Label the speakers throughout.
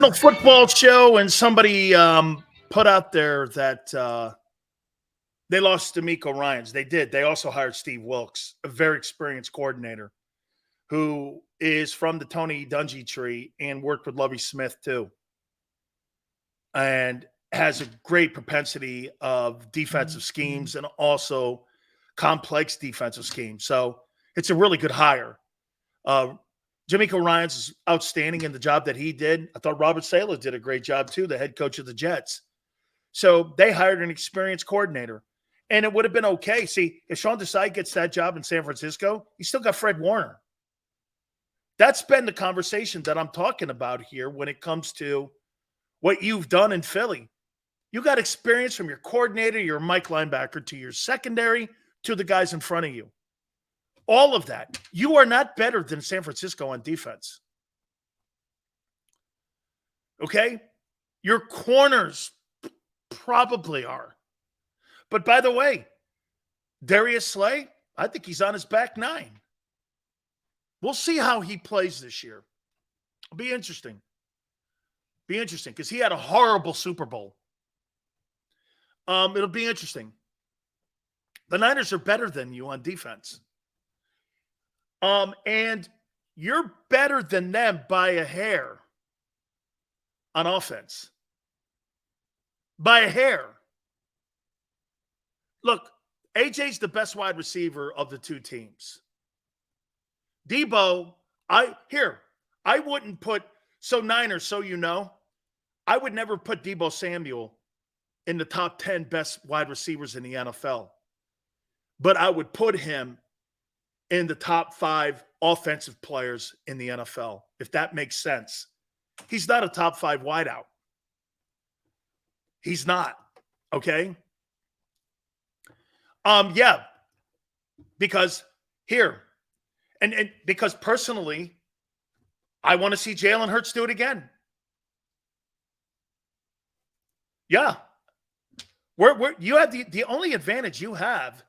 Speaker 1: Football show, and somebody put out there that they lost D'Amico Ryans. They did. They also hired Steve Wilkes, a very experienced coordinator who is from the Tony Dungy tree and worked with Lovie Smith too, and has a great propensity of defensive schemes and also complex defensive schemes. So it's a really good hire. D'Amico Ryans is outstanding in the job that he did. I thought Robert Saleh did a great job too, the head coach of the Jets. So they hired an experienced coordinator, and it would have been okay. See, if Sean Desai gets that job in San Francisco, he's still got Fred Warner. That's been the conversation that I'm talking about here when it comes to what you've done in Philly. You got experience from your coordinator, your Mike linebacker, to your secondary, to the guys in front of you. All of that. You are not better than San Francisco on defense. Okay? Your corners probably are. But by the way, Darius Slay, I think he's on his back nine. We'll see how he plays this year. It'll be interesting. Be interesting because he had a horrible Super Bowl. It'll be interesting. The Niners are better than you on defense. And you're better than them by a hair on offense. By a hair. Look, AJ's the best wide receiver of the two teams. Debo, I wouldn't put, Niners, I would never put Debo Samuel in the top 10 best wide receivers in the NFL. But I would put him in the top 5 offensive players in the NFL, if that makes sense. He's not a top 5 wideout. He's not, okay? Yeah, because here, and because personally, I want to see Jalen Hurts do it again. Yeah. You have the only advantage you have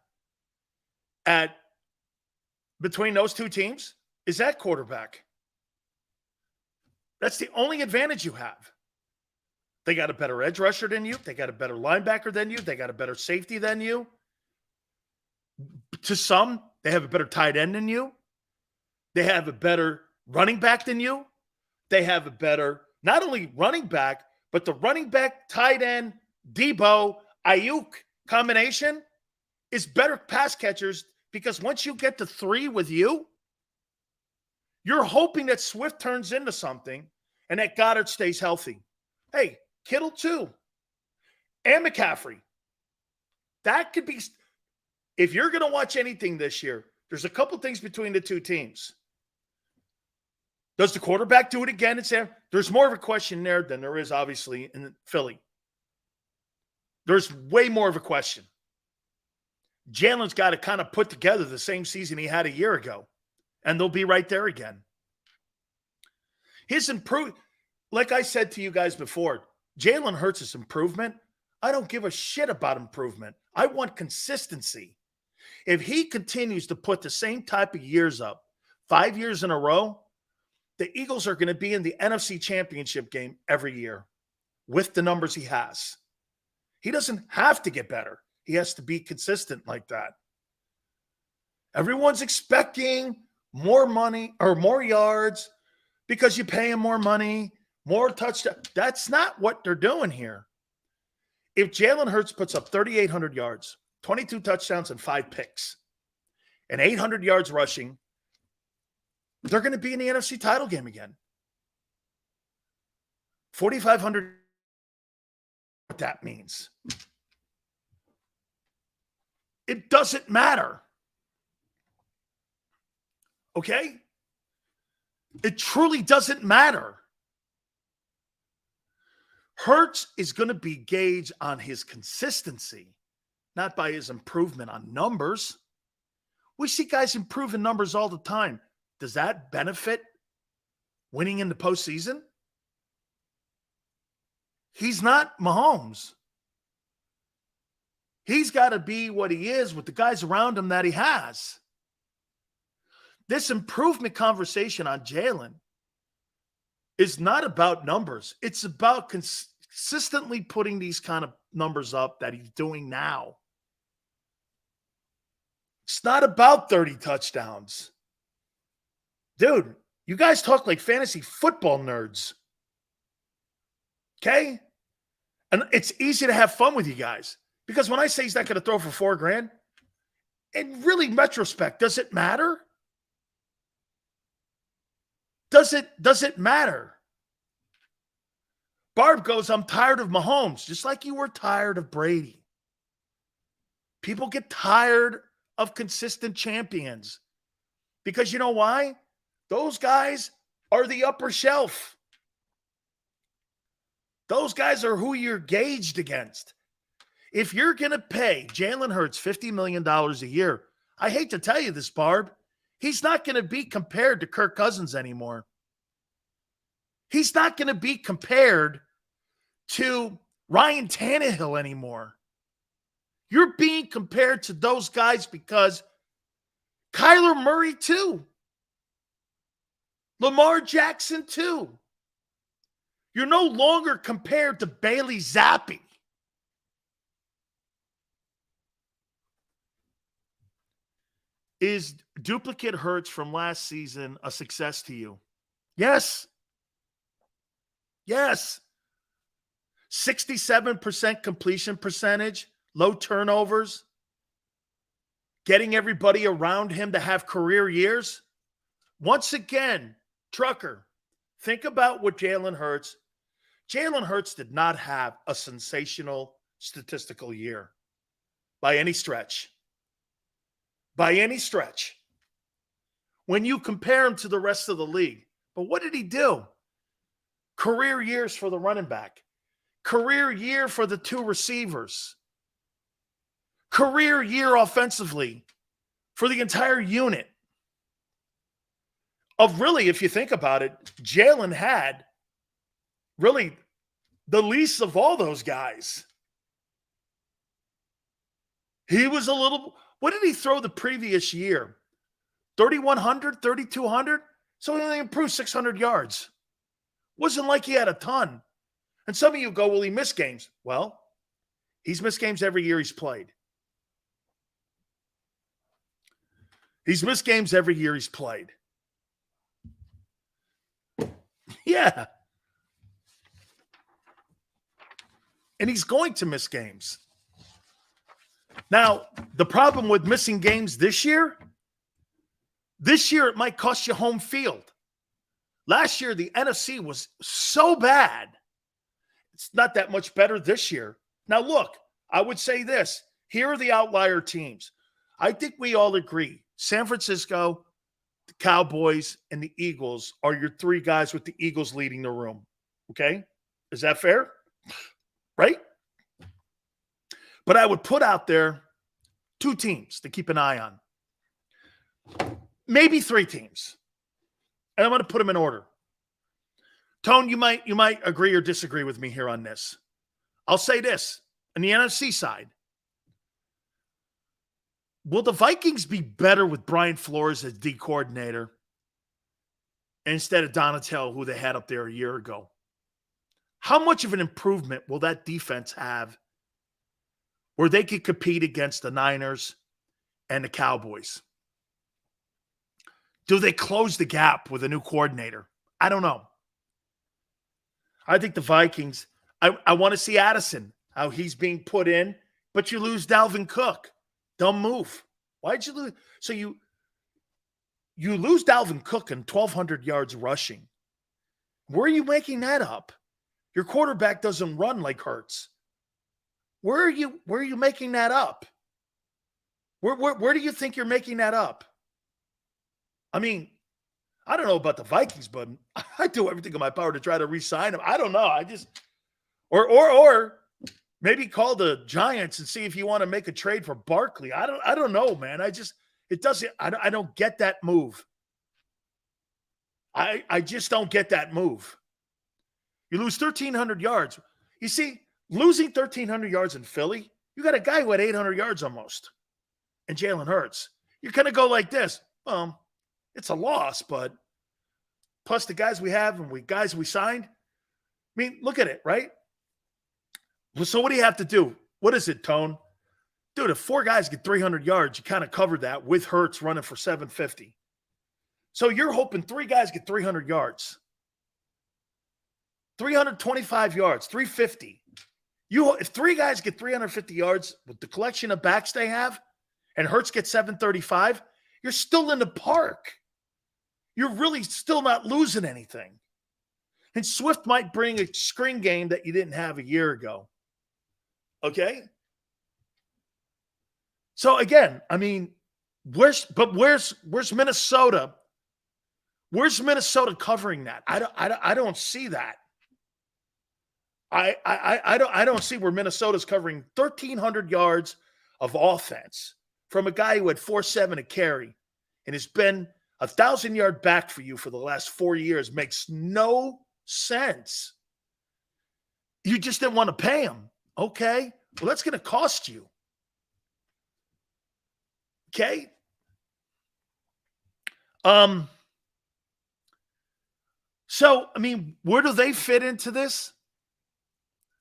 Speaker 1: between those two teams is that quarterback. That's the only advantage you have. They got a better edge rusher than you. They got a better linebacker than you. They got a better safety than you. To some, they have a better tight end than you. They have a better running back than you. They have a better, not only running back, but the running back, tight end, Debo, Ayuk combination is better pass catchers because once you get to 3 with you, you're hoping that Swift turns into something and that Goddard stays healthy. Hey, Kittle too. And McCaffrey. That could be, if you're going to watch anything this year, there's a couple things between the two teams. Does the quarterback do it again? There's more of a question there than there is obviously in Philly. There's way more of a question. Jalen's got to kind of put together the same season he had a year ago, and they'll be right there again. Like I said to you guys before, Jalen Hurts' improvement, I don't give a shit about improvement. I want consistency. If he continues to put the same type of years up 5 years in a row, the Eagles are going to be in the NFC Championship game every year with the numbers he has. He doesn't have to get better. He has to be consistent like that. Everyone's expecting more money or more yards because you pay him more money, more touchdowns. That's not what they're doing here. If Jalen Hurts puts up 3,800 yards, 22 touchdowns, and 5 picks, and 800 yards rushing, they're going to be in the NFC title game again. 4,500, what that means. It doesn't matter. Okay? It truly doesn't matter. Hurts is going to be gauged on his consistency, not by his improvement on numbers. We see guys improve in numbers all the time. Does that benefit winning in the postseason? He's not Mahomes. He's got to be what he is with the guys around him that he has. This improvement conversation on Jalen is not about numbers. It's about consistently putting these kind of numbers up that he's doing now. It's not about 30 touchdowns. Dude, you guys talk like fantasy football nerds. Okay? And it's easy to have fun with you guys. Because when I say he's not going to throw for $4,000, in really retrospect, does it matter? Does it matter? Barb goes, I'm tired of Mahomes, just like you were tired of Brady. People get tired of consistent champions. Because you know why? Those guys are the upper shelf. Those guys are who you're gauged against. If you're going to pay Jalen Hurts $50 million a year, I hate to tell you this, Barb, he's not going to be compared to Kirk Cousins anymore. He's not going to be compared to Ryan Tannehill anymore. You're being compared to those guys because Kyler Murray too. Lamar Jackson too. You're no longer compared to Bailey Zappi. Is duplicate Hurts from last season a success to you? Yes. Yes. 67% completion percentage, low turnovers, getting everybody around him to have career years. Once again, Trucker, think about what Jalen Hurts. Jalen Hurts did not have a sensational statistical year by any stretch. By any stretch. When you compare him to the rest of the league. But what did he do? Career years for the running back. Career year for the two receivers. Career year offensively for the entire unit. Of really, if you think about it, Jalen had really the least of all those guys. He was a little... What did he throw the previous year? 3,100, 3,200? So he only improved 600 yards. Wasn't like he had a ton. And some of you go, well, he missed games. Well, he's missed games every year he's played. He's missed games every year he's played. Yeah. And he's going to miss games. Now, the problem with missing games this year it might cost you home field. Last year, the NFC was so bad. It's not that much better this year. Now, look, I would say this. Here are the outlier teams. I think we all agree. San Francisco, the Cowboys, and the Eagles are your three guys with the Eagles leading the room. Okay? Is that fair? Right? But I would put out there two teams to keep an eye on. Maybe three teams. And I'm going to put them in order. Tone, you might agree or disagree with me here on this. I'll say this. On the NFC side, will the Vikings be better with Brian Flores as D coordinator instead of Donatello, who they had up there a year ago? How much of an improvement will that defense have where they could compete against the Niners and the Cowboys? Do they close the gap with a new coordinator? I don't know. I think the Vikings, I want to see Addison, how he's being put in, but you lose Dalvin Cook. Dumb move. Why'd you lose? So you lose Dalvin Cook and 1,200 yards rushing. Where are you making that up? Your quarterback doesn't run like Hurts. Where are you making that up? Where do you think you're making that up? I mean, I don't know about the Vikings, but I do everything in my power to try to re-sign him. I don't know. I just or maybe call the Giants and see if you want to make a trade for Barkley. I don't know, man. I don't get that move. I just don't get that move. You lose 1,300 yards. You see, losing 1,300 yards in Philly, you got a guy who had 800 yards almost, and Jalen Hurts. You're going to go like this. It's a loss, but plus the guys we have and guys we signed. I mean, look at it, right? So what do you have to do? What is it, Tone? Dude, if 4 guys get 300 yards, you kind of covered that with Hurts running for 750. So you're hoping 3 guys get 300 yards. 325 yards, 350. If 3 guys get 350 yards with the collection of backs they have, and Hurts gets 735, you're still in the park. You're really still not losing anything. And Swift might bring a screen game that you didn't have a year ago. Okay? So again, I mean, where's Minnesota? Where's Minnesota covering that? I don't see that. I don't see where Minnesota's covering 1,300 yards of offense from a guy who had 4.7 a carry and has been 1,000-yard back for you for the last 4 years. Makes no sense. You just didn't want to pay him. Okay. Well, that's going to cost you. Okay. So, I mean, where do they fit into this?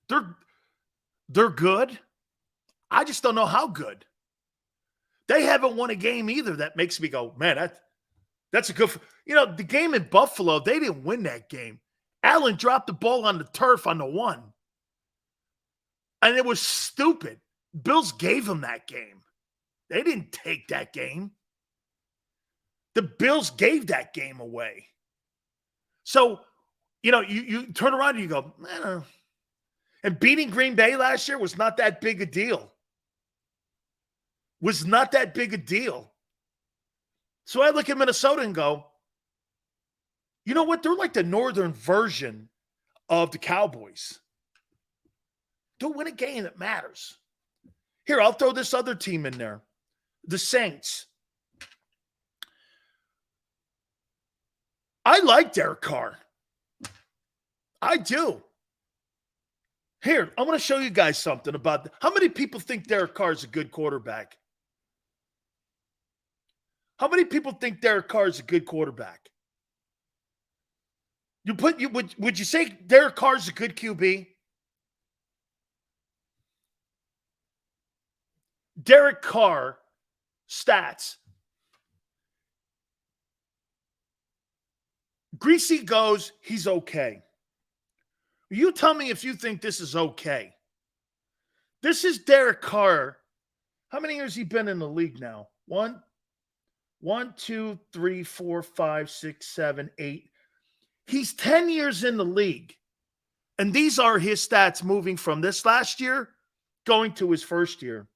Speaker 1: They're good. I just don't know how good. They haven't won a game either that makes me go, man, that's a good, the game in Buffalo, they didn't win that game. Allen dropped the ball on the turf on the 1. And it was stupid. Bills gave him that game. They didn't take that game. The Bills gave that game away. So, you turn around and you go, man. And beating Green Bay last year was not that big a deal. Was not that big a deal. So I look at Minnesota and go, you know what? They're like the northern version of the Cowboys. Don't win a game that matters. Here, I'll throw this other team in there. The Saints. I like Derek Carr. I do. Here, I'm going to show you guys something about how many people think Derek Carr is a good quarterback. How many people think Derek Carr is a good quarterback? Would you say Derek Carr is a good QB? Derek Carr stats. Greasy goes, he's okay. You tell me if you think this is okay. This is Derek Carr. How many years has he been in the league now? 1, 2, 3, 4, 5, 6, 7, 8. He's 10 years in the league. And these are his stats moving from this last year going to his first year.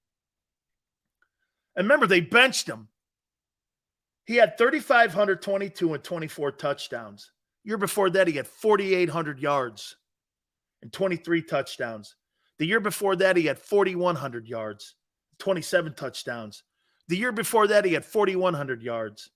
Speaker 1: And remember, they benched him. He had 3,522 and 24 touchdowns. Year before that, he had 4,800 yards and 23 touchdowns. The year before that, he had 4,100 yards, 27 touchdowns. The year before that, he had 4,100 yards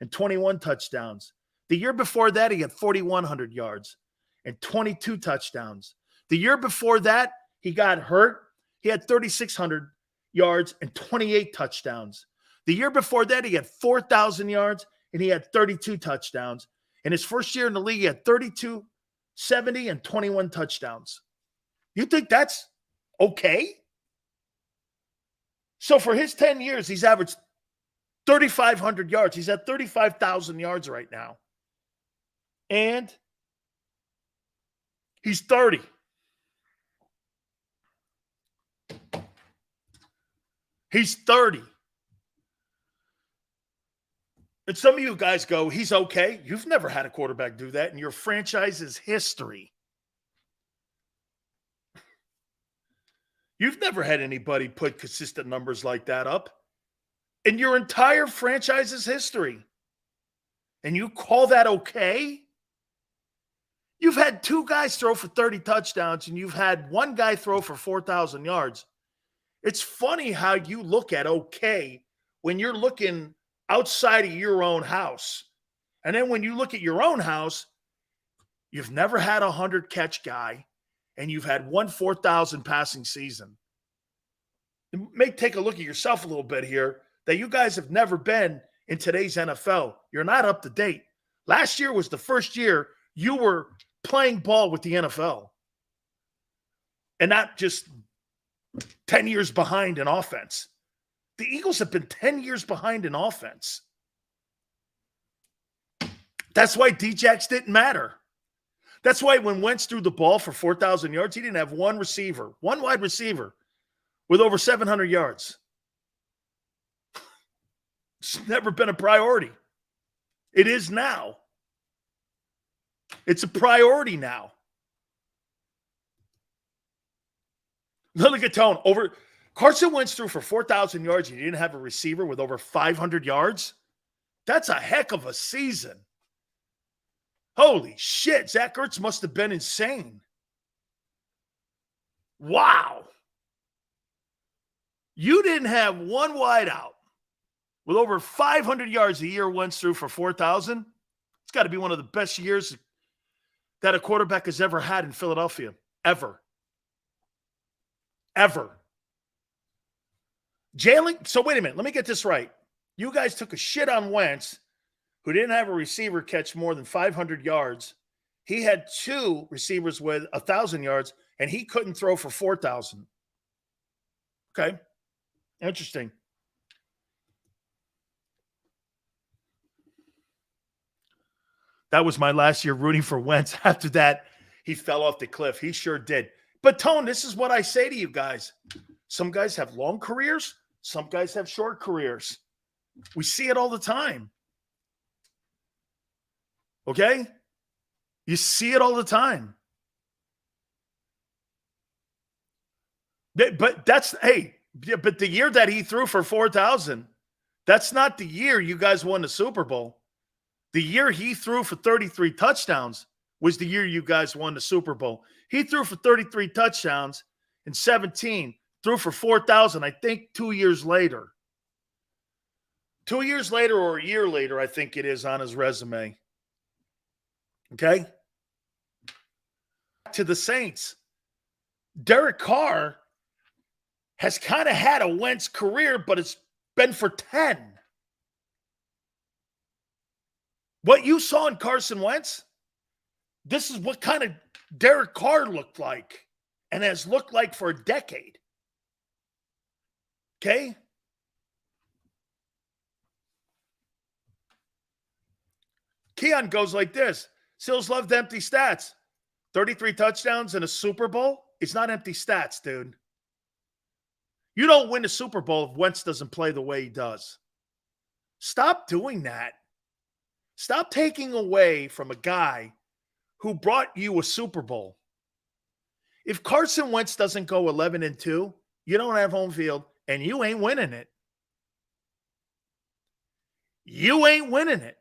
Speaker 1: and 21 touchdowns. The year before that, he had 4,100 yards and 22 touchdowns. The year before that, he got hurt. He had 3,600 yards and 28 touchdowns. The year before that, he had 4,000 yards and he had 32 touchdowns. In his first year in the league, he had 32, 70, and 21 touchdowns. You think that's okay? So for his 10 years, he's averaged 3,500 yards. He's at 35,000 yards right now. And he's 30. He's 30. And some of you guys go, he's okay. You've never had a quarterback do that in your franchise's history. You've never had anybody put consistent numbers like that up in your entire franchise's history. And you call that okay? You've had 2 guys throw for 30 touchdowns and you've had 1 guy throw for 4,000 yards. It's funny how you look at okay when you're looking outside of your own house. And then when you look at your own house, you've never had a 100-catch guy, and you've had 1 4,000 passing season. You may take a look at yourself a little bit here, that you guys have never been in today's NFL. You're not up to date. Last year was the first year you were playing ball with the NFL and not just 10 years behind in offense. The Eagles have been 10 years behind in offense. That's why D-Jacks didn't matter. That's why when Wentz threw the ball for 4,000 yards, he didn't have one receiver, one wide receiver with over 700 yards. It's never been a priority. It is now. It's a priority now. Look at Tone. Carson Wentz threw for 4,000 yards. He didn't have a receiver with over 500 yards. That's a heck of a season. Holy shit. Zach Ertz must have been insane. Wow. You didn't have one wideout with over 500 yards a year Wentz threw for 4,000. It's got to be one of the best years that a quarterback has ever had in Philadelphia. Ever. Jalen, so wait a minute. Let me get this right. You guys took a shit on Wentz, who didn't have a receiver catch more than 500 yards. He had two receivers with 1,000 yards, and he couldn't throw for 4,000. Okay. Interesting. That was my last year rooting for Wentz. After that, he fell off the cliff. He sure did. But, Tone, this is what I say to you guys. Some guys have long careers. Some guys have short careers. We see it all the time. Okay? You see it all the time. But that's, hey, but the year that he threw for 4,000, that's not the year you guys won the Super Bowl. The year he threw for 33 touchdowns was the year you guys won the Super Bowl. He threw for 33 touchdowns in 17, threw for 4,000, I think 2 years later. 2 years later or a year later, I think it is on his resume. Okay? To the Saints. Derek Carr has kind of had a Wentz career, but it's been for 10. What you saw in Carson Wentz, this is what kind of Derek Carr looked like and has looked like for a decade. Okay? Keon goes like this. Sills loved empty stats. 33 touchdowns in a Super Bowl? It's not empty stats, dude. You don't win the Super Bowl if Wentz doesn't play the way he does. Stop doing that. Stop taking away from a guy who brought you a Super Bowl. If Carson Wentz doesn't go 11-2, you don't have home field, and you ain't winning it. You ain't winning it.